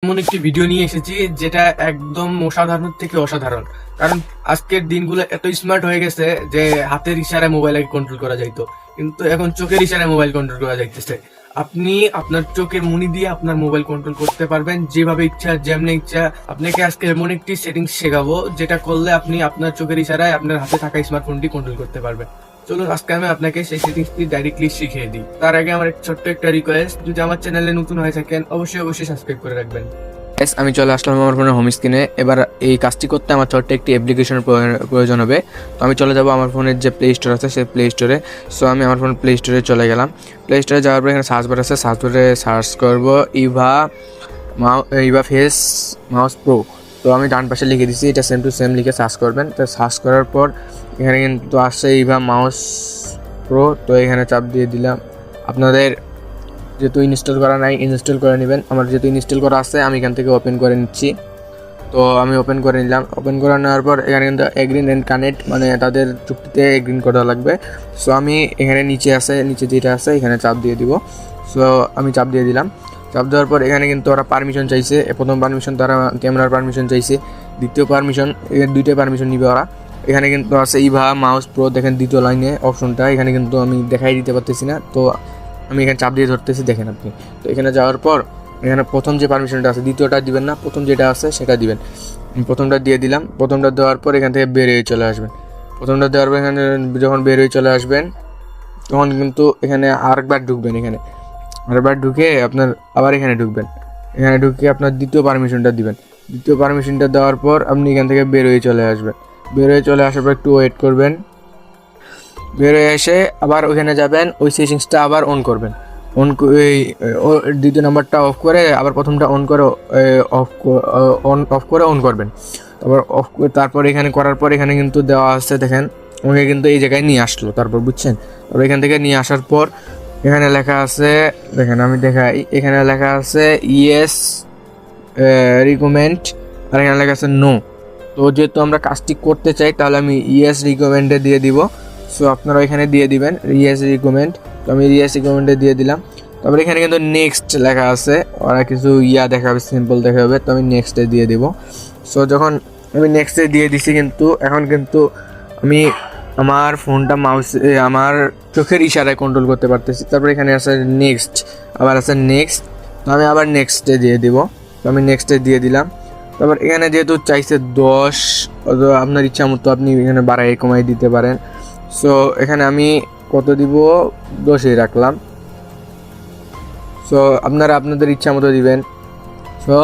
এমন একটি ভিডিও নিয়ে এসেছি যেটা একদম অসাধারণ থেকে অসাধারণ। কারণ আজকের দিনগুলো এত স্মার্ট হয়ে গেছে যে হাতের ইশারায় মোবাইল কন্ট্রোল করা যাইতো, কিন্তু এখন চোখের ইশারায় মোবাইল কন্ট্রোল করা যাইতেছে। আপনি আপনার চোখের মনি দিয়ে আপনার মোবাইল কন্ট্রোল করতে পারবেন যেভাবে ইচ্ছা, যেমনি ইচ্ছা। আপনাকে আজকে এমন একটি সেটিংস শেখাবো যেটা করলে আপনি আপনার চোখের ইশারায় আপনার হাতে থাকা স্মার্টফোনটি কন্ট্রোল করতে পারবেন। চলুন আজকে আমি আপনাকে সেই সেটিংসটি ডাইরেক্টলি শিখিয়ে দিই। তার আগে আমার ছোট্ট একটা রিকোয়েস্ট, যদি আমার চ্যানেলে নতুন হয়ে থাকেন অবশ্যই সাবস্ক্রাইব করে রাখবেন। আমি চলে আসলাম আমার ফোনের হোম স্ক্রিনে। এবার এই কাজটি করতে আমার ছোট্ট একটি অ্যাপ্লিকেশনের প্রয়োজন হবে। তো আমি চলে যাব আমার ফোনের যে প্লে স্টোর আছে সেই প্লে স্টোরে। সো আমি আমার ফোন প্লে স্টোরে চলে গেলাম। প্লে স্টোরে যাওয়ার পর এখানে সার্চ বার আছে, সার্চ বারে সার্চ করবো ইভা ফেস মাউস প্রো। তো আমি ডান পাশে লিখে দিচ্ছি, এটা সেম টু সেম লিখে সার্চ করবেন। তো সার্চ করার পর এখানে কিন্তু আসছে ইভা মাউস প্রো। তো এখানে চাপ দিয়ে দিলাম। আপনাদের যেহেতু ইনস্টল করা নাই, ইনস্টল করে নেবেন। আমার যেহেতু ইনস্টল করা আছে আমি এখান থেকে ওপেন করে নিচ্ছি। তো আমি ওপেন করে নিলাম। ওপেন করে নেওয়ার পর এখানে কিন্তু এগ্রিন অ্যান্ড কানেক্ট, মানে তাদের চুক্তিতে এগ্রিন করা লাগবে। সো আমি এখানে নিচে যেটা আছে এখানে চাপ দিয়ে দিব। সো আমি চাপ দিয়ে দিলাম। চাপ দেওয়ার পর এখানে কিন্তু ওরা পারমিশন চাইছে। প্রথম পারমিশন তারা ক্যামেরার পারমিশন চাইছে, দ্বিতীয় পারমিশন, এর দুইটা পারমিশন নিবে ওরা। এখানে কিন্তু আছে ইভা মাউস প্রো, দেখেন দ্বিতীয় লাইনে অপশনটা। এখানে কিন্তু আমি দেখাই দিতে পারতেছি না, তো আমি এখানে চাপ দিয়ে ধরতেছি, দেখেন আপনি। তো এখানে যাওয়ার পর এখানে প্রথম যে পারমিশনটা আছে, দ্বিতীয়টা দিবেন না, প্রথম যেটা আছে সেটা দিবেন। প্রথমটা দিয়ে দিলাম। প্রথমটা দেওয়ার পর এখান থেকে বের হয়ে চলে আসবেন। প্রথমটা দেওয়ার পর এখানে যখন বের হয়ে চলে আসবেন তখন কিন্তু এখানে আরেকবার ঢুকবেন। এখানে আরেকবার ঢুকে আপনার আবার এখানে ঢুকবেন। এখানে ঢুকে আপনার দ্বিতীয় পারমিশনটা দিবেন। দ্বিতীয় পারমিশনটা দেওয়ার পর আপনি এখান থেকে বের হয়ে চলে আসবেন। বের হয়ে চলে আসার পর একটু ওয়েট করবেন। বের হয়ে এসে আবার ওইখানে যাবেন, ওই সেটিংসটা আবার অন করবেন। দ্বিতীয় নাম্বারটা অফ করে আবার প্রথমটা অন করে অফ করে অন করবেন। তারপর এখানে করার পর এখানে কিন্তু দেওয়া আছে, দেখেন ওকে কিন্তু এই জায়গায় নিয়ে আসলো। তারপর বুঝছেন, তারপর এখান থেকে নিয়ে আসার পর এখানে লেখা আছে, দেখেন আমি দেখাই, এখানে লেখা আছে ইয়েস রিকমেন্ড, আর এখানে লেখা আছে নো। তো যেহেতু আমরা কাজটি করতে চাই তাহলে আমি ইয়েস রিকমেন্ডে দিয়ে দিব। সো আপনারা এখানে দিয়ে দিবেন ইয়েস রিকমেন্ড। তো আমি ইয়েস রিকমেন্ডে দিয়ে দিলাম। তারপরে এখানে কিন্তু নেক্সট লেখা আছে, ওরা কিছু দেখাবে, সিম্পল দেখাবে, তো আমি নেক্সটে দিয়ে দিব। সো যখন আমি নেক্সটে দিয়ে দিছি, কিন্তু এখন কিন্তু আমি আমার ফোনটা আমার চোখের ইশারায় কন্ট্রোল করতে পারতেছি। তারপরে এখানে আছে নেক্সট, আবার আছে নেক্সট। তো আমি আবার নেক্সটে দিয়ে দিব। তো আমি নেক্সটে দিয়ে দিলাম। তারপর এখানে যেহেতু চাইছে 10, আপনার ইচ্ছা মতো আপনি এখানে বাড়াই কমাই দিতে পারেন। সো এখানে আমি কত দিব, 10ই রাখলাম। সো আপনারা আপনাদের ইচ্ছা মতো দিবেন। সো